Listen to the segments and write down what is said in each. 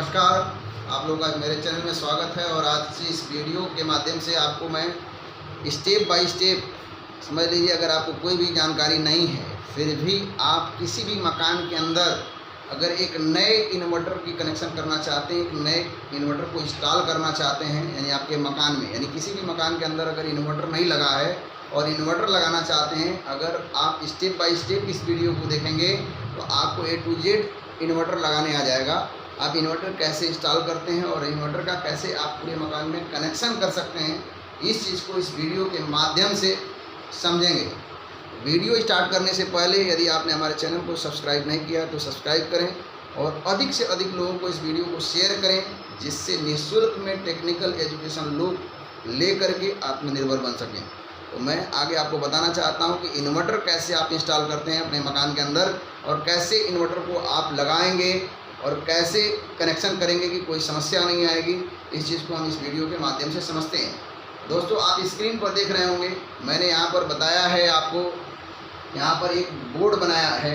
नमस्कार, आप लोगों का मेरे चैनल में स्वागत है। और आज से इस वीडियो के माध्यम से आपको मैं स्टेप बाय स्टेप समझ लीजिए, अगर आपको कोई भी जानकारी नहीं है फिर भी आप किसी भी मकान के अंदर अगर एक नए इन्वर्टर की कनेक्शन करना चाहते हैं, एक नए इन्वर्टर को इंस्टॉल करना चाहते हैं, यानी आपके मकान में, यानी किसी भी मकान के अंदर अगर इन्वर्टर नहीं लगा है और इन्वर्टर लगाना चाहते हैं, अगर आप स्टेप बाय स्टेप इस वीडियो को देखेंगे तो आपको A to Z इन्वर्टर लगाने आ जाएगा। आप इन्वर्टर कैसे इंस्टॉल करते हैं और इन्वर्टर का कैसे आप पूरे मकान में कनेक्शन कर सकते हैं, इस चीज़ को इस वीडियो के माध्यम से समझेंगे। वीडियो स्टार्ट करने से पहले यदि आपने हमारे चैनल को सब्सक्राइब नहीं किया तो सब्सक्राइब करें और अधिक से अधिक लोगों को इस वीडियो को शेयर करें, जिससे निःशुल्क में टेक्निकल एजुकेशन लोग ले करके आत्मनिर्भर बन सकें। तो मैं आगे आपको बताना चाहता हूं कि इन्वर्टर कैसे आप इंस्टॉल करते हैं अपने मकान के अंदर और कैसे इन्वर्टर को आप लगाएंगे और कैसे कनेक्शन करेंगे कि कोई समस्या नहीं आएगी। इस चीज़ को हम इस वीडियो के माध्यम से समझते हैं। दोस्तों, आप स्क्रीन पर देख रहे होंगे, मैंने यहाँ पर बताया है आपको, यहाँ पर एक बोर्ड बनाया है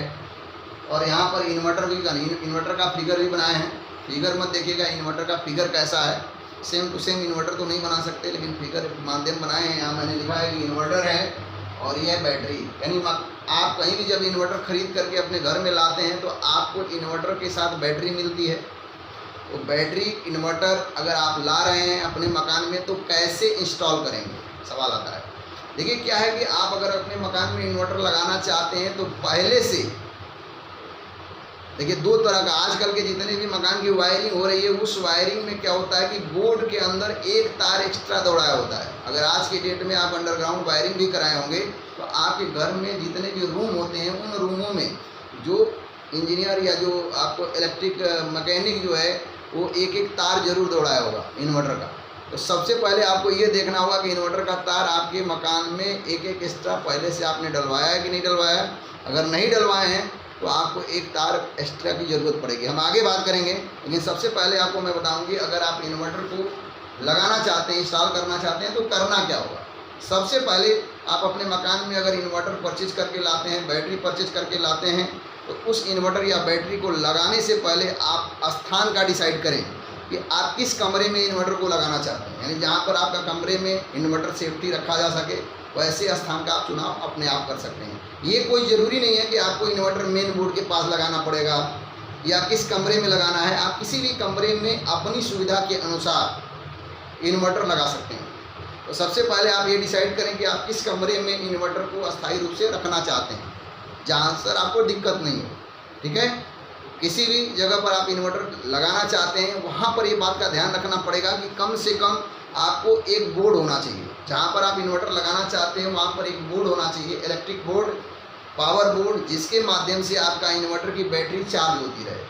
और यहाँ पर इन्वर्टर का फिगर भी बनाया है। फिगर मत देखिएगा इन्वर्टर का फिगर कैसा है, सेम टू सेम इन्वर्टर तो नहीं बना सकते, लेकिन फिगर माध्यम बनाए हैं। यहाँ मैंने लिखा है कि इन्वर्टर है और ये बैटरी, यानी आप कहीं भी जब इन्वर्टर खरीद करके अपने घर में लाते हैं तो आपको इन्वर्टर के साथ बैटरी मिलती है। तो बैटरी इन्वर्टर अगर आप ला रहे हैं अपने मकान में तो कैसे इंस्टॉल करेंगे, सवाल आता है। देखिए क्या है कि आप अगर अपने मकान में इन्वर्टर लगाना चाहते हैं तो पहले से देखिए दो तरह का आजकल के जितने भी मकान की वायरिंग हो रही है, उस वायरिंग में क्या होता है कि बोर्ड के अंदर एक तार एक्स्ट्रा दौड़ाया होता है। अगर आज के डेट में आप अंडरग्राउंड वायरिंग भी कराए होंगे तो आपके घर में जितने भी रूम होते हैं उन रूमों में जो इंजीनियर या जो आपको इलेक्ट्रिक मैकेनिक जो है वो एक एक तार जरूर दौड़ाया होगा इन्वर्टर का। तो सबसे पहले आपको ये देखना होगा कि इन्वर्टर का तार आपके मकान में एक एक एक्स्ट्रा पहले से आपने डलवाया है कि नहीं डलवाया है। अगर नहीं डलवाए हैं तो आपको एक तार एक्स्ट्रा की ज़रूरत पड़ेगी। हम आगे बात करेंगे, लेकिन सबसे पहले आपको मैं बताऊंगी अगर आप इन्वर्टर को लगाना चाहते हैं, इंस्टॉल करना चाहते हैं तो करना क्या होगा। सबसे पहले आप अपने मकान में अगर इन्वर्टर परचेज करके लाते हैं, बैटरी परचेज करके लाते हैं, तो उस इन्वर्टर या बैटरी को लगाने से पहले आप स्थान का डिसाइड करें कि आप किस कमरे में इन्वर्टर को लगाना चाहते हैं। यानी जहाँ पर आपका कमरे में इन्वर्टर सेफ्टी रखा जा सके वैसे स्थान का आप चुनाव अपने आप कर सकते हैं। ये कोई ज़रूरी नहीं है कि आपको इन्वर्टर मेन बोर्ड के पास लगाना पड़ेगा या किस कमरे में लगाना है। आप किसी भी कमरे में अपनी सुविधा के अनुसार इन्वर्टर लगा सकते हैं। तो सबसे पहले आप ये डिसाइड करें कि आप किस कमरे में इन्वर्टर को अस्थायी रूप से रखना चाहते हैं, जहाँ सर आपको दिक्कत नहीं हो। ठीक है, किसी भी जगह पर आप इन्वर्टर लगाना चाहते हैं वहाँ पर ये बात का ध्यान रखना पड़ेगा कि कम से कम आपको एक बोर्ड होना चाहिए। जहाँ पर आप इन्वर्टर लगाना चाहते हैं वहाँ पर एक बोर्ड होना चाहिए, इलेक्ट्रिक बोर्ड, पावर बोर्ड, जिसके माध्यम से आपका इन्वर्टर की बैटरी चार्ज होती रहे।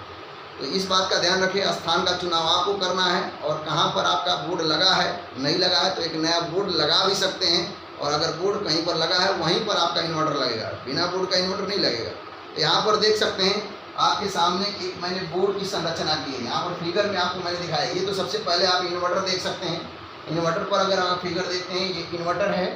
तो इस बात का ध्यान रखें, स्थान का चुनाव आपको करना है और कहाँ पर आपका बोर्ड लगा है, नहीं लगा है तो एक नया बोर्ड लगा भी सकते हैं। और अगर बोर्ड कहीं पर लगा है वहीं पर आपका इन्वर्टर लगेगा, बिना बोर्ड का इन्वर्टर नहीं लगेगा। तो यहाँ पर देख सकते हैं आपके सामने एक मैंने बोर्ड की संरचना की है। यहाँ पर फिगर में आपको मैंने दिखाया। ये तो सबसे पहले आप इन्वर्टर देख सकते हैं। इन्वर्टर पर अगर आप फिगर देखते हैं, ये इन्वर्टर है।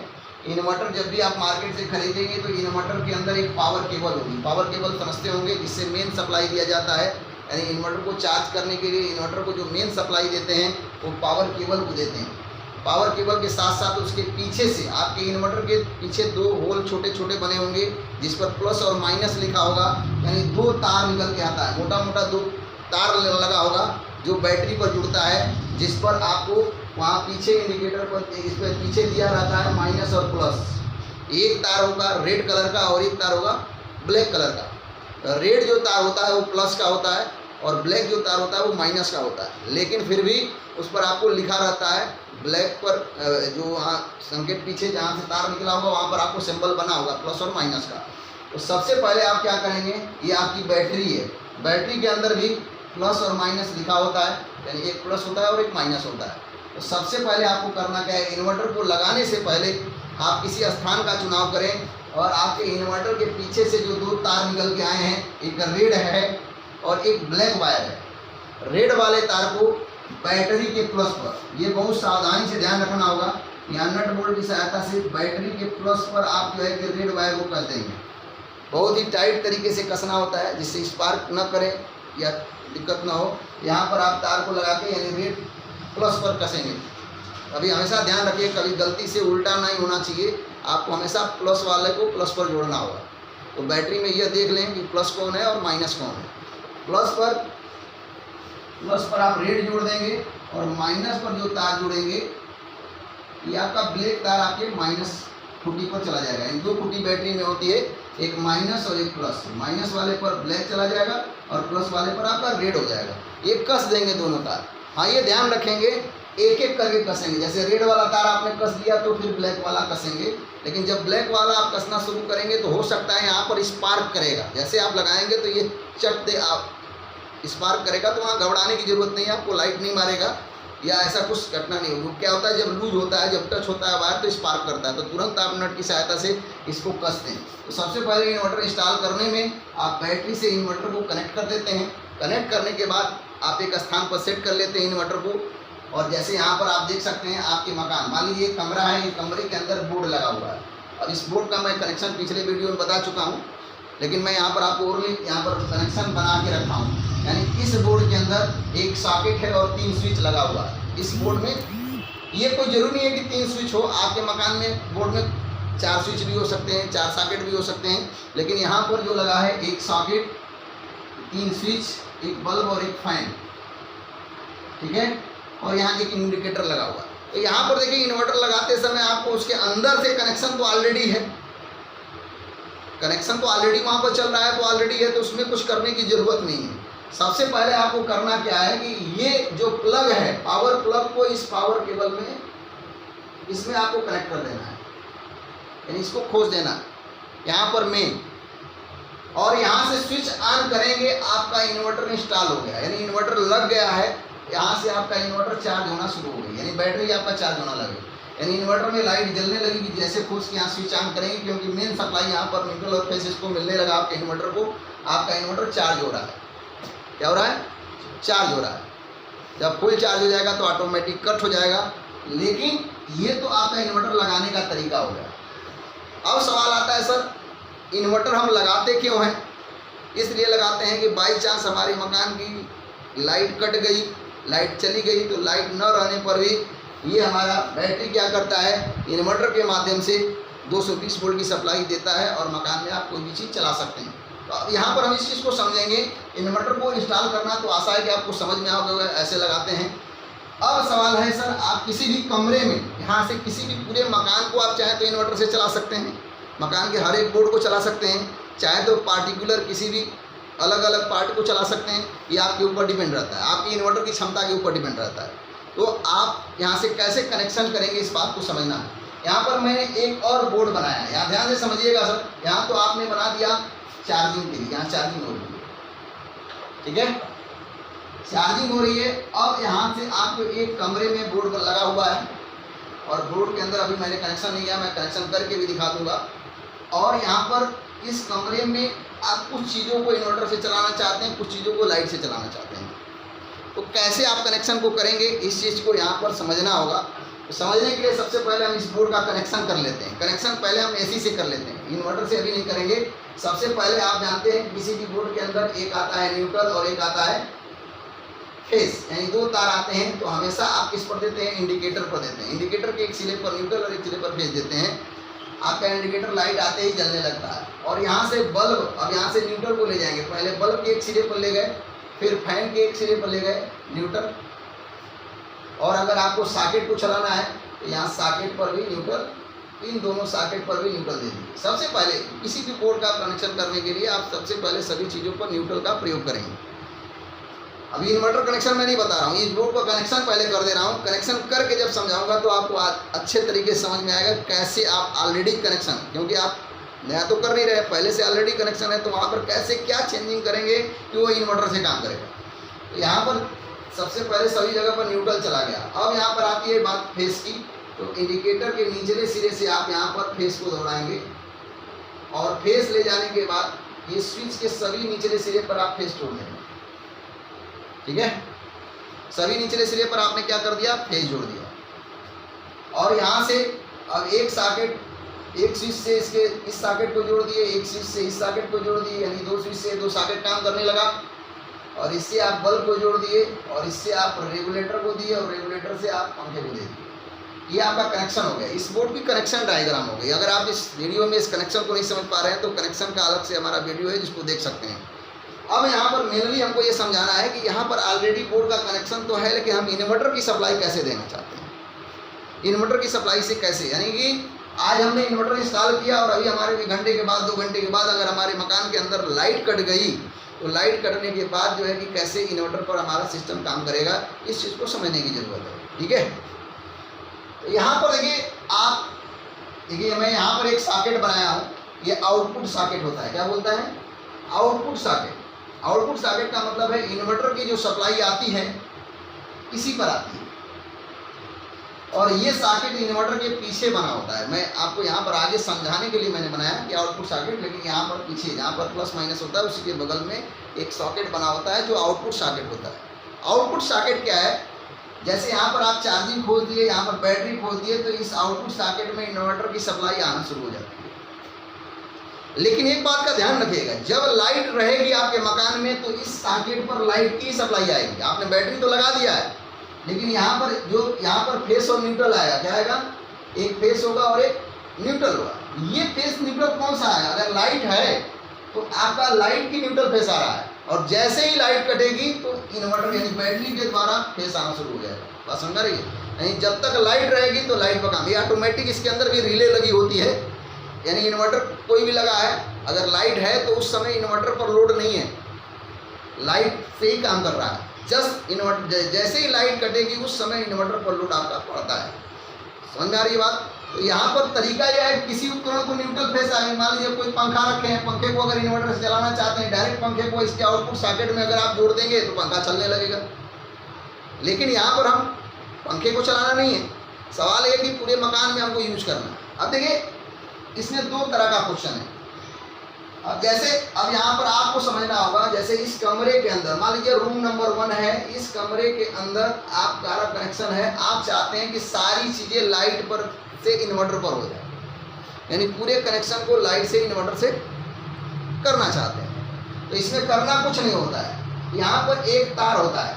इन्वर्टर जब भी आप मार्केट से खरीदेंगे तो इन्वर्टर के अंदर एक पावर केबल होगी। पावर केबल समझते होंगे, जिससे मेन सप्लाई दिया जाता है। यानी इन्वर्टर को चार्ज करने के लिए इन्वर्टर को जो मेन सप्लाई देते हैं वो पावर केबल को देते हैं। पावर केबल के साथ साथ उसके पीछे से आपके इन्वर्टर के पीछे दो होल छोटे छोटे बने होंगे जिस पर प्लस और माइनस लिखा होगा। यानी दो तार निकल के आता है, मोटा मोटा दो तार लगा होगा जो बैटरी पर जुड़ता है, जिस पर आपको वहाँ पीछे इंडिकेटर पर इस पर पीछे दिया रहता है माइनस और प्लस। एक तार होगा रेड कलर का और एक तार होगा ब्लैक कलर का। रेड जो तार होता है वो प्लस का होता है और ब्लैक जो तार होता है वो माइनस का होता है। लेकिन फिर भी उस पर आपको लिखा रहता है, ब्लैक पर जो वहाँ संकेत पीछे जहाँ से तार निकला होगा वहाँ पर आपको सिंबल बना होगा प्लस और माइनस का। तो सबसे पहले आप क्या करेंगे, ये आपकी बैटरी है। बैटरी के अंदर भी प्लस और माइनस लिखा होता है, यानी एक प्लस होता है और एक माइनस होता है। तो सबसे पहले आपको करना क्या है, इन्वर्टर को लगाने से पहले आप किसी स्थान का चुनाव करें और आपके इन्वर्टर के पीछे से जो दो तार निकल के आए हैं, एक रेड है और एक ब्लैक वायर है। रेड वाले तार को बैटरी के प्लस पर, ये बहुत सावधानी से ध्यान रखना होगा, यहाँ नट बोल्ट की सहायता से बैटरी के प्लस पर आप जो है कि रेड वायर को कस देंगे। बहुत ही टाइट तरीके से कसना होता है जिससे स्पार्क न करे, या दिक्कत ना हो, यहाँ पर आप तार को लगा के यानी रेड प्लस पर कसेंगे। अभी हमेशा ध्यान रखिए, कभी गलती से उल्टा नहीं होना चाहिए, आपको हमेशा प्लस वाले को प्लस पर जोड़ना होगा। तो बैटरी में यह देख लें कि प्लस कौन है और माइनस कौन है। प्लस पर आप रेड जोड़ देंगे और माइनस पर जो तार जोड़ेंगे ये आपका ब्लैक तार आपके माइनस खुटी पर चला जाएगा। इन दो खुटी बैटरी में होती है, एक माइनस और एक प्लस। माइनस वाले पर ब्लैक चला जाएगा और प्लस वाले पर आपका रेड हो जाएगा। ये कस देंगे दोनों तार। हाँ, ये ध्यान रखेंगे, एक एक करके कसेंगे। जैसे रेड वाला तार आपने कस दिया तो फिर ब्लैक वाला कसेंगे, लेकिन जब ब्लैक वाला आप कसना शुरू करेंगे तो हो सकता है यहाँ पर स्पार्क करेगा। जैसे आप लगाएंगे तो ये चट दे आप स्पार्क करेगा, तो वहाँ घबराने की जरूरत नहीं है, आपको लाइट नहीं मारेगा या ऐसा कुछ घटना नहीं होगी। क्या होता है, जब लूज होता है, जब टच होता है वायर तो स्पार्क करता है, तो तुरंत आप नट की सहायता से इसको कस दें। तो सबसे पहले इन्वर्टर इंस्टॉल करने में आप बैटरी से इन्वर्टर को कनेक्ट कर देते हैं। कनेक्ट करने के बाद आप एक स्थान पर सेट कर लेते हैं इन्वर्टर को। और जैसे यहाँ पर आप देख सकते हैं आपके मकान, मान लीजिए एक कमरा है, ये कमरे के अंदर बोर्ड लगा हुआ है। अब इस बोर्ड का मैं कनेक्शन पिछले वीडियो में बता चुका हूँ, लेकिन मैं यहाँ पर आपको और यहाँ पर कनेक्शन बना के रखा हूँ। यानी इस बोर्ड के अंदर एक सॉकेट है और 3 स्विच लगा हुआ है। इस बोर्ड में ये कोई जरूरी नहीं है कि 3 स्विच हो, आपके मकान में बोर्ड में 4 स्विच भी हो सकते हैं, 4 सॉकेट भी हो सकते हैं, लेकिन यहाँ पर जो लगा है एक सॉकेट, 3 स्विच, एक बल्ब और एक फैन, ठीक है। और यहाँ एक इंडिकेटर लगा हुआ है। तो यहाँ पर देखिए इन्वर्टर लगाते समय आपको उसके अंदर से कनेक्शन तो ऑलरेडी है, कनेक्शन तो ऑलरेडी वहाँ पर चल रहा है, तो ऑलरेडी है, तो उसमें कुछ करने की ज़रूरत नहीं है। सबसे पहले आपको करना क्या है कि ये जो प्लग है, पावर प्लग को इस पावर केबल में इसमें आपको कनेक्ट कर देना है, यानी इसको खोस देना यहाँ पर मेन, और यहाँ से स्विच ऑन करेंगे, आपका इन्वर्टर इंस्टॉल हो गया, यानी इन्वर्टर लग गया है। यहाँ से आपका इन्वर्टर चार्ज होना शुरू हो गई, यानी बैटरी आपका चार्ज होना लगे, यानी इन्वर्टर में लाइट जलने लगेगी जैसे खोस के यहाँ स्विच ऑन करेंगे, क्योंकि मेन सप्लाई यहाँ पर न्यूट्रल और फेस इसको मिलने लगा आपके इन्वर्टर को। आपका इन्वर्टर चार्ज हो रहा है, क्या हो रहा है, चार्ज हो रहा है। जब फुल चार्ज हो जाएगा तो ऑटोमेटिक कट हो जाएगा। लेकिन ये तो आपका इन्वर्टर लगाने का तरीका हो गया। अब सवाल आता है, सर इन्वर्टर हम लगाते क्यों हैं? इसलिए लगाते हैं कि बाई चांस हमारे मकान की लाइट कट गई, लाइट चली गई, तो लाइट न रहने पर भी ये हमारा बैटरी क्या करता है, इन्वर्टर के माध्यम से 220 वोल्ट की सप्लाई देता है और मकान में आप कोई भी चीज़ चला सकते हैं। तो अब यहाँ पर हम इस चीज़ को समझेंगे। इन्वर्टर को इंस्टॉल करना तो आशा है कि आपको समझ में आ गया, ऐसे लगाते हैं। अब सवाल है, सर आप किसी भी कमरे में, यहाँ से किसी भी पूरे मकान को आप चाहे तो इन्वर्टर से चला सकते हैं, मकान के हर एक बोर्ड को चला सकते हैं, चाहे तो पार्टिकुलर किसी भी अलग अलग पार्ट को चला सकते हैं, ये आपके ऊपर डिपेंड रहता है, आपकी इन्वर्टर की क्षमता के ऊपर डिपेंड रहता है। तो आप यहाँ से कैसे कनेक्शन करेंगे इस बात को समझना है। यहाँ पर मैंने एक और बोर्ड बनाया है, यहाँ ध्यान से समझिएगा सर। यहाँ तो आपने बना दिया चार्जिंग के लिए, यहाँ चार्जिंग हो रही है, ठीक है, चार्जिंग हो रही है। अब यहाँ से आपको एक कमरे में बोर्ड लगा हुआ है और बोर्ड के अंदर अभी मैंने कनेक्शन नहीं किया, मैं कनेक्शन करके भी दिखा दूंगा। और यहाँ पर इस कमरे में आप कुछ चीज़ों को इन्वर्टर से चलाना चाहते हैं, कुछ चीज़ों को लाइट से चलाना चाहते हैं, तो कैसे आप कनेक्शन को करेंगे इस चीज़ को यहाँ पर समझना होगा। तो समझने के लिए सबसे पहले हम इस बोर्ड का कनेक्शन कर लेते हैं। कनेक्शन पहले हम एसी से कर लेते हैं, इन्वर्टर से अभी नहीं करेंगे। सबसे पहले आप जानते हैं किसी भी बोर्ड के अंदर एक आता है न्यूट्रल और एक आता है फेस, यानी 2 तार आते हैं। तो हमेशा आप किस पर देते हैं, इंडिकेटर पर देते हैं। इंडिकेटर के एक सिरे पर न्यूट्रल और एक सिरे पर फेस देते हैं। आपका इंडिकेटर लाइट आते ही जलने लगता है। और यहाँ से बल्ब, अब यहाँ से न्यूट्रल को ले जाएंगे, पहले बल्ब के एक सिरे पर ले गए, फिर फैन के एक सिरे पर ले गए न्यूट्रल, और अगर आपको सॉकेट को चलाना है तो यहाँ सॉकेट पर भी न्यूट्रल, इन दोनों सॉकेट पर भी न्यूट्रल दे दीजिए। सबसे पहले किसी भी बोर्ड का कनेक्शन करने के लिए आप सबसे पहले सभी चीज़ों पर न्यूट्रल का प्रयोग करेंगे। अभी इन्वर्टर कनेक्शन मैं नहीं बता रहा हूँ, इस बोर्ड का कनेक्शन पहले कर दे रहा हूँ। कनेक्शन करके जब समझाऊंगा तो आपको अच्छे तरीके से समझ में आएगा कैसे आप ऑलरेडी कनेक्शन, क्योंकि आप नया तो कर नहीं रहे, पहले से ऑलरेडी कनेक्शन है, तो वहाँ पर कैसे क्या चेंजिंग करेंगे कि वो इन्वर्टर से काम करेगा। तो यहाँ पर सबसे पहले सभी जगह पर न्यूट्रल चला गया। अब यहाँ पर आती है बात फेस की, तो इंडिकेटर के निचले सिरे से आप यहाँ पर फेस को दौड़ाएंगे और फेस ले जाने के बाद ये स्विच के सभी निचले सिरे पर आप फेस जोड़ देंगे, ठीक है। सभी निचले सिरे पर आपने क्या कर दिया, फेस जोड़ दिया। और यहाँ से अब एक सॉकेट, एक स्विच से इसके इस सॉकेट को जोड़ दिए, एक स्विच से इस सॉकेट को जोड़ दिए, यानी 2 स्विच से 2 सॉकेट काम करने लगा। और इससे आप बल्ब को जोड़ दिए, और इससे आप रेगुलेटर को दिए, और रेगुलेटर से आप पंखे को दे दिए। ये आपका कनेक्शन हो गया। इस बोर्ड की कनेक्शन डायग्राम हो गई। अगर आप इस वीडियो में इस कनेक्शन को नहीं समझ पा रहे हैं तो कनेक्शन का अलग से हमारा वीडियो है जिसको देख सकते हैं। अब यहाँ पर मेनली हमको ये समझाना है कि यहाँ पर ऑलरेडी बोर्ड का कनेक्शन तो है, लेकिन हम इन्वर्टर की सप्लाई कैसे देना चाहते हैं। इन्वर्टर की सप्लाई से कैसे, यानी कि आज हमने इन्वर्टर इंस्टॉल किया और अभी हमारे 1 घंटे के बाद 2 घंटे के बाद अगर हमारे मकान के अंदर लाइट कट गई तो लाइट कटने के बाद जो है कि कैसे इन्वर्टर पर हमारा सिस्टम काम करेगा, इस चीज़ को समझने की ज़रूरत है। ठीक है, तो यहाँ पर देखिए मैं यहाँ पर एक सॉकेट बनाया हूँ। ये आउटपुट सॉकेट होता है। क्या बोलता है? Output socket. आउटपुट सॉकेट का मतलब है इन्वर्टर की जो सप्लाई आती है इसी पर आती है, और ये सॉकेट इन्वर्टर के पीछे बना होता है। मैं आपको यहाँ पर आगे समझाने के लिए मैंने बनाया कि आउटपुट सॉकेट, लेकिन यहाँ पर पीछे जहाँ पर प्लस माइनस होता है उसी के बगल में एक सॉकेट बना होता है जो आउटपुट सॉकेट होता है। आउटपुट सॉकेट क्या है? जैसे यहाँ पर आप चार्जिंग खोल दिए, यहाँ पर बैटरी खोल दिए, तो इस आउटपुट सॉकेट में इन्वर्टर की सप्लाई आना शुरू हो जाती है। लेकिन एक बात का ध्यान रखिएगा, जब लाइट रहेगी आपके मकान में तो इस सॉकेट पर लाइट की सप्लाई आएगी। आपने बैटरी तो लगा दिया है, लेकिन यहाँ पर फेस और न्यूट्रल आएगा। क्या आएगा? एक फेस होगा और एक न्यूट्रल होगा। ये फेस न्यूट्रल कौन सा है? अगर लाइट है तो आपका लाइट की न्यूट्रल फेस आ रहा है, और जैसे ही लाइट कटेगी तो इन्वर्टर यानी बैटरी के द्वारा फेस आना शुरू हो जाएगा। बात समझ रही है? नहीं, जब तक लाइट रहेगी तो लाइट का काम। ये ऑटोमेटिक इसके अंदर भी रिले लगी होती है, यानी इन्वर्टर कोई भी लगा है, अगर लाइट है तो उस समय इन्वर्टर पर लोड नहीं है, लाइट से ही काम कर रहा है। जस्ट इन्वर्टर जैसे ही लाइट कटेगी उस समय इन्वर्टर पर लोड आपका पड़ता है। समझ में आ रही है बात? तो यहाँ पर तरीका यह है, किसी उपकरण को न्यूट्रल फेस आए, मान लीजिए कोई पंखा रखे हैं, पंखे को अगर इन्वर्टर से चलाना चाहते हैं, डायरेक्ट पंखे को इसके आउटपुट सॉकेट में अगर आप जोड़ देंगे तो पंखा चलने लगेगा। लेकिन यहाँ पर हम पंखे को चलाना नहीं है, सवाल है कि पूरे मकान में हमको यूज करना है। अब देखिए इसमें 2 तरह का क्वेश्चन है। अब यहाँ पर आपको समझना होगा, जैसे इस कमरे के अंदर मान लीजिए रूम नंबर 1 है, इस कमरे के अंदर आपका कनेक्शन है, आप चाहते हैं कि सारी चीज़ें लाइट पर से इन्वर्टर पर हो जाए, यानी पूरे कनेक्शन को लाइट से इन्वर्टर से करना चाहते हैं। तो इसमें करना कुछ नहीं होता है, यहाँ पर एक तार होता है।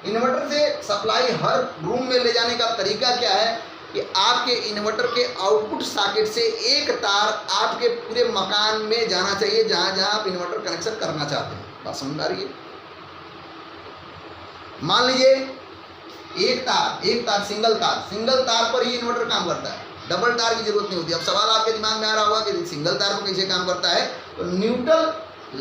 इन्वर्टर से सप्लाई हर रूम में ले जाने का तरीका क्या है कि आपके इन्वर्टर के आउटपुट सॉकेट से एक तार आपके पूरे मकान में जाना चाहिए जहां जहां आप इन्वर्टर कनेक्शन करना चाहते हैं। बात समझ आ रही है? मान लीजिए एक तार सिंगल तार पर ही इन्वर्टर काम करता है, डबल तार की जरूरत नहीं होती। अब सवाल आपके दिमाग में आ रहा होगा कि सिंगल तार पर कैसे काम करता है? तो न्यूट्रल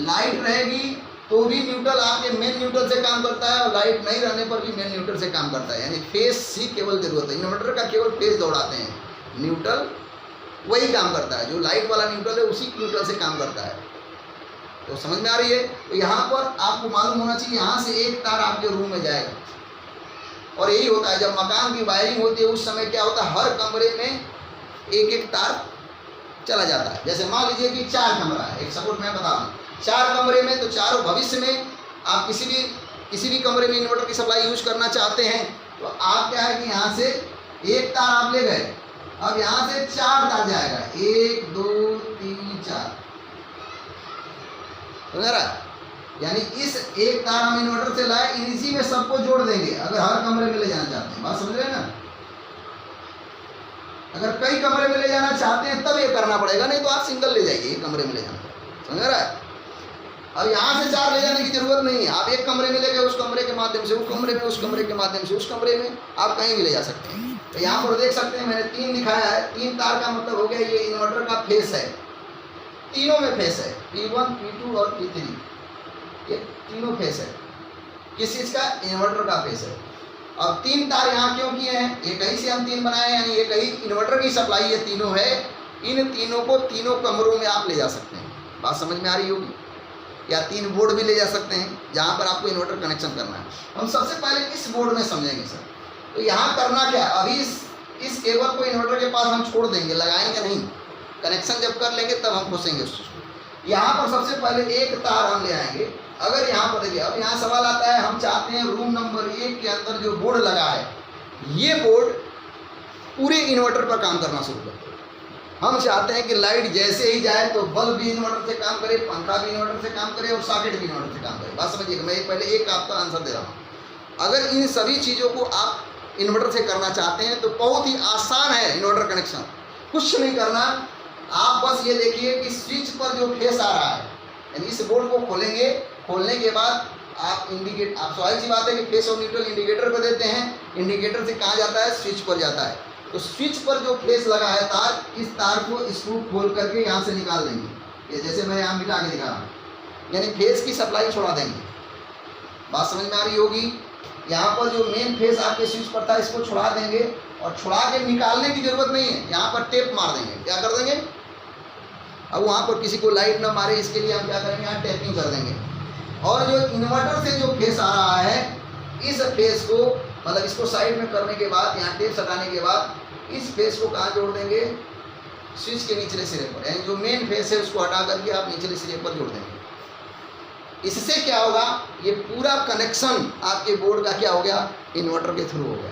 लाइट रहेगी तो भी न्यूट्रल आपके मेन न्यूट्रल से काम करता है, और लाइट नहीं रहने पर भी मेन न्यूट्रल से काम करता है, यानी फेस ही केवल जरूरत है। इन्वर्टर का केवल फेस दौड़ाते हैं, न्यूट्रल वही काम करता है, जो लाइट वाला न्यूट्रल है उसी न्यूट्रल से काम करता है। तो समझ में आ रही है? तो यहाँ पर आपको मालूम होना चाहिए, यहाँ से एक तार आपके रूम में जाएगा, और यही होता है जब मकान की वायरिंग होती है उस समय क्या होता है, हर कमरे में एक एक तार चला जाता है। जैसे मान लीजिए कि 4 कमरा है, एक सपोर्ट मैं बता दूँ, 4 कमरे में, तो चारों भविष्य में आप किसी भी कमरे में इन्वर्टर की सप्लाई यूज करना चाहते हैं तो आप क्या है कि यहाँ से एक तार आप ले गए, अब यहाँ से 4 तार जाएगा, 1 2 3 4, समझ रहा है? यानी इस एक तार हम इन्वर्टर से लाए, इसी में सबको जोड़ देंगे अगर हर कमरे में ले जाना चाहते हैं। बात समझ रहे हैं ना? अगर कई कमरे में ले जाना चाहते हैं तब ये करना पड़ेगा, नहीं तो आप सिंगल ले जाइए, एक कमरे में ले जाना, समझ रहा है? अब यहाँ से 4 ले जाने की जरूरत नहीं है, आप एक कमरे में ले गए, उस कमरे के माध्यम से उस कमरे में, उस कमरे के माध्यम से उस कमरे में, आप कहीं भी ले जा सकते हैं। तो यहाँ पर देख सकते हैं मैंने 3 दिखाया है, 3 तार का मतलब हो गया ये इन्वर्टर का फेस है, तीनों में फेस है, P1 P2 और P3, ये तीनों फेस है। किस चीज़ का? इन्वर्टर का फेस है। अब 3 तार यहाँ क्यों किए हैं? एक ही से हम 3 बनाए हैं, यानी एक ही इन्वर्टर की सप्लाई ये तीनों है, इन तीनों को तीनों कमरों में आप ले जा सकते हैं। बात समझ में आ रही होगी? या 3 बोर्ड भी ले जा सकते हैं जहाँ पर आपको इन्वर्टर कनेक्शन करना है। हम सबसे पहले इस बोर्ड में समझेंगे सर। तो यहाँ करना क्या, अभी इस केबल को इन्वर्टर के पास हम छोड़ देंगे, लगाएंगे नहीं, कनेक्शन जब कर लेंगे तब हम खोसेंगे उस चीज़ को। यहाँ पर सबसे पहले एक तार हम ले आएंगे। अगर यहाँ पर देखिए, अब यहाँ सवाल आता है, हम चाहते हैं रूम नंबर 1 के अंदर जो बोर्ड लगा है, ये बोर्ड पूरे इन्वर्टर पर काम करना शुरू कर दे। हम चाहते हैं कि लाइट जैसे ही जाए तो बल्ब भी इन्वर्टर से काम करे, पंखा भी इन्वर्टर से काम करे और सॉकेट भी इन्वर्टर से काम करे। बात समझिएगा, मैं पहले एक आपका आंसर दे रहा हूँ। अगर इन सभी चीज़ों को आप इन्वर्टर से करना चाहते हैं तो बहुत ही आसान है इन्वर्टर कनेक्शन। कुछ नहीं करना, आप बस ये देखिए कि स्विच पर जो फेस आ रहा है, यानी इस बोर्ड को खोलेंगे, खोलने के बाद आप स्वाभाविक सी बात है कि फेस और न्यूट्रल इंडिकेटर पर देते हैं, इंडिकेटर से कहाँ जाता है, स्विच पर जाता है। तो स्विच पर जो फेस लगा है तार, इस तार को स्क्रू खोल करके यहाँ से निकाल देंगे, ये जैसे मैं यहाँ मिटा के दिखा रहा हूँ, यानी फेस की सप्लाई छोड़ा देंगे। बात समझ में आ रही होगी। यहाँ पर जो मेन फेस आपके स्विच पर था इसको छुड़ा देंगे और छुड़ा के निकालने की जरूरत नहीं है, यहाँ पर टेप मार देंगे। क्या कर देंगे, अब वहाँ पर किसी को लाइट ना मारे इसके लिए हम क्या करेंगे, यहाँ टेपिंग कर देंगे। और जो इन्वर्टर से जो फेस आ रहा है, इस फेस को मतलब इसको साइड में करने के बाद, यहाँ टेप सटाने के बाद इस फेस को कहाँ जोड़ देंगे, स्विच के निचले सिरे पर, यानी जो मेन फेस है उसको हटा करके आप निचले सिरे पर जोड़ देंगे। इससे क्या होगा, ये पूरा कनेक्शन आपके बोर्ड का क्या हो गया, इन्वर्टर के थ्रू हो गया।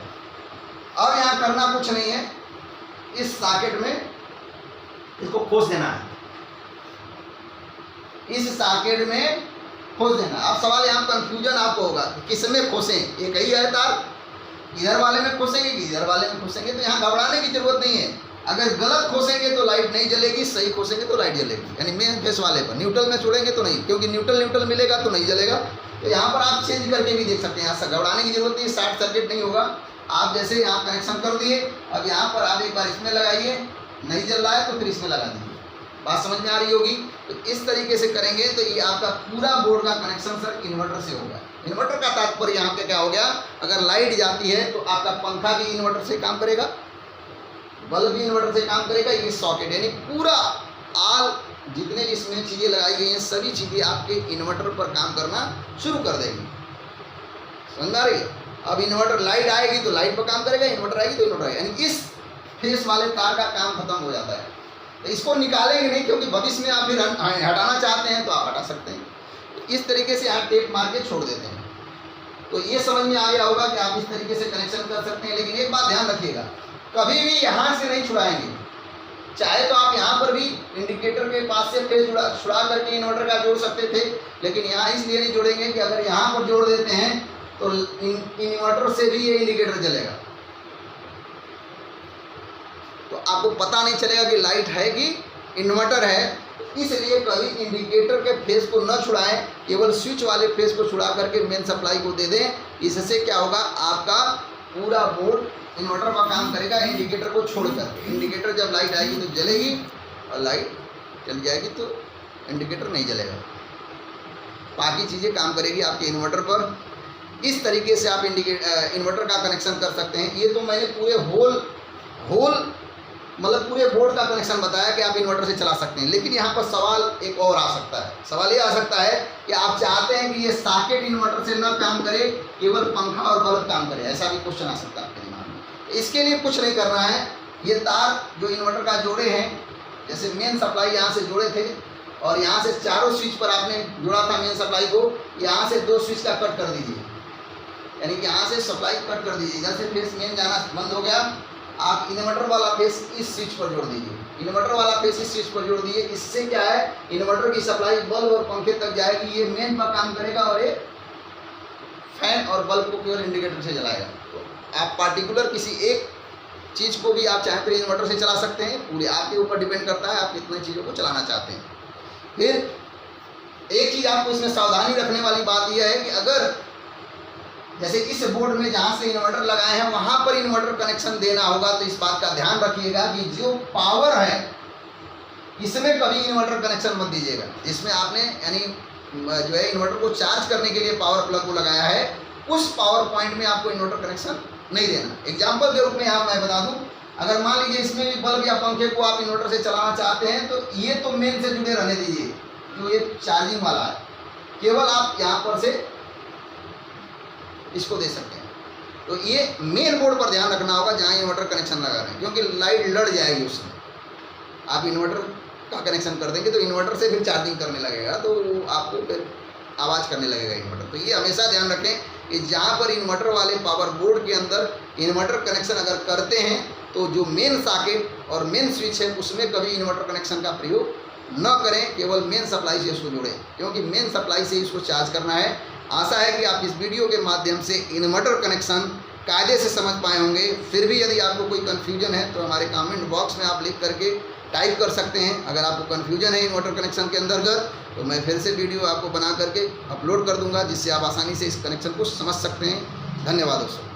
अब यहाँ करना कुछ नहीं है, इस सॉकेट में इसको खोस देना है, इस सॉकेट में खोस देना। अब सवाल यहाँ कंफ्यूजन आपको होगा किसमें खोसें, एक ही है तार, इधर वाले में खोसेंगे कि इधर वाले में खोसेंगे, तो यहाँ घबराने की जरूरत नहीं है। अगर गलत खोसेंगे तो लाइट नहीं जलेगी, सही खोसेंगे तो लाइट जलेगी, यानी मेन फेस वाले पर। न्यूट्रल में छोड़ेंगे तो नहीं, क्योंकि न्यूट्रल मिलेगा तो नहीं जलेगा। तो यहाँ पर आप चेंज करके भी देख सकते हैं, यहाँ घबराने की जरूरत नहीं, शॉर्ट सर्किट नहीं होगा। आप जैसे यहाँ कनेक्शन कर दिए, अब यहाँ पर आप एक बार इसमें लगाइए, नहीं जल रहा है तो फिर इसमें लगा दीजिए। बात समझ में आ रही होगी। तो इस तरीके से करेंगे तो ये आपका पूरा बोर्ड का कनेक्शन सर इन्वर्टर से होगा। इन्वर्टर का तात्पर्य यहाँ पे क्या हो गया, अगर लाइट जाती है तो आपका पंखा भी इन्वर्टर से काम करेगा, बल्ब भी इन्वर्टर से काम करेगा, ये सॉकेट यानी पूरा आल जितने भी इसमें चीज़ें लगाई गई हैं सभी चीज़ें आपके इन्वर्टर पर काम करना शुरू कर देगी। समझ आ रही है। अब इन्वर्टर लाइट आएगी तो लाइट पर काम करेगा, इन्वर्टर आएगी तो इन्वर्टर आएगा, यानी इस फेस वाले तार का काम खत्म हो जाता है। तो इसको निकालेंगे नहीं, क्योंकि भविष्य में आप फिर हटाना चाहते हैं तो आप हटा सकते हैं। तो इस तरीके से आप टेप मार के छोड़ देते हैं। तो ये समझ में आ गया होगा कि आप इस तरीके से कनेक्शन कर सकते हैं। लेकिन एक बात ध्यान रखिएगा, कभी भी यहाँ से नहीं छुड़ाएंगे। चाहे तो आप यहाँ पर भी इंडिकेटर के पास से फेस छुड़ा करके इन्वर्टर का जोड़ सकते थे, लेकिन यहाँ इसलिए नहीं जोड़ेंगे कि अगर यहाँ पर जोड़ देते हैं तो इन्वर्टर से भी ये इंडिकेटर जलेगा, तो आपको पता नहीं चलेगा कि लाइट है कि इन्वर्टर है। इसलिए कभी इंडिकेटर के फेस को न छुड़ाएं, केवल स्विच वाले फेस को छुड़ा करके मेन सप्लाई को दे दें। इससे क्या होगा, आपका पूरा बोर्ड इन्वर्टर का काम करेगा इंडिकेटर को छोड़कर। इंडिकेटर जब लाइट आएगी तो जलेगी और लाइट चली जाएगी तो इंडिकेटर नहीं जलेगा, बाकी चीज़ें काम करेगी आपके इन्वर्टर पर। इस तरीके से आप इन्वर्टर का कनेक्शन कर सकते हैं। ये तो मैंने पूरे होल मतलब पूरे बोर्ड का कनेक्शन बताया कि आप इन्वर्टर से चला सकते हैं। लेकिन यहाँ पर सवाल एक और आ सकता है, सवाल ये आ सकता है कि आप चाहते हैं कि ये सॉकेट इन्वर्टर से न काम करे, केवल पंखा और बल्ब काम करे, ऐसा भी क्वेश्चन आ सकता है आपके दिमाग में। इसके लिए कुछ नहीं करना है, ये तार जो इन्वर्टर का जोड़े हैं, जैसे मेन सप्लाई यहाँ से जोड़े थे और यहाँ से चारों स्विच पर आपने जोड़ा था मेन सप्लाई को, यहाँ से 2 स्विच का कट कर दीजिए, यानी कि यहाँ से सप्लाई कट कर दीजिए। इधर से फेस मेन जाना बंद हो गया, आप इन्वर्टर वाला फेस इस स्विच पर जोड़ दीजिए, इन्वर्टर वाला फेस इस स्विच पर जोड़ दीजिए। इससे क्या है, इन्वर्टर की सप्लाई बल्ब और पंखे तक जाएगी, ये मेन पर काम करेगा और ये फैन और बल्ब को केवल इंडिकेटर से जलाएगा। तो आप पार्टिकुलर किसी एक चीज़ को भी आप चाहे तो इन्वर्टर से चला सकते हैं, पूरे आपके ऊपर डिपेंड करता है आप कितने चीज़ों को चलाना चाहते हैं। फिर एक चीज़ आपको इसमें सावधानी रखने वाली बात यह है कि अगर जैसे इस बोर्ड में जहाँ से इन्वर्टर लगाए हैं वहाँ पर इन्वर्टर कनेक्शन देना होगा, तो इस बात का ध्यान रखिएगा कि जो पावर है इसमें कभी इन्वर्टर कनेक्शन मत दीजिएगा। इसमें आपने यानी जो है इन्वर्टर को चार्ज करने के लिए पावर प्लग को लगाया है, उस पावर पॉइंट में आपको इन्वर्टर कनेक्शन नहीं देना। एग्जाम्पल के रूप में यहाँ मैं बता दूँ, अगर मान लीजिए इसमें भी बल्ब या पंखे को आप इन्वर्टर से चलाना चाहते हैं तो ये तो मेन से जुड़े रहने दीजिए, जो ये चार्जिंग वाला है, केवल आप यहाँ पर से इसको दे सकते हैं। तो ये मेन बोर्ड पर ध्यान रखना होगा जहाँ इन्वर्टर कनेक्शन लगा रहे हैं, क्योंकि लाइट लड़ जाएगी उसमें। आप इन्वर्टर का कनेक्शन कर देंगे तो इन्वर्टर से फिर चार्जिंग करने लगेगा, तो आपको फिर आवाज़ करने लगेगा इन्वर्टर। तो ये हमेशा ध्यान रखें कि जहाँ पर इन्वर्टर वाले पावर बोर्ड के अंदर इन्वर्टर कनेक्शन अगर करते हैं तो जो मेन सॉकेट और मेन स्विच है उसमें कभी इन्वर्टर कनेक्शन का प्रयोग न करें, केवल मेन सप्लाई से इसको जोड़ें, क्योंकि मेन सप्लाई से इसको चार्ज करना है। आशा है कि आप इस वीडियो के माध्यम से इन्वर्टर कनेक्शन कायदे से समझ पाए होंगे। फिर भी यदि आपको कोई कन्फ्यूजन है तो हमारे कमेंट बॉक्स में आप लिख करके टाइप कर सकते हैं। अगर आपको कन्फ्यूजन है इन्वर्टर कनेक्शन के अंतर्गत तो मैं फिर से वीडियो आपको बना करके अपलोड कर दूंगा, जिससे आप आसानी से इस कनेक्शन को समझ सकते हैं। धन्यवाद दोस्तों।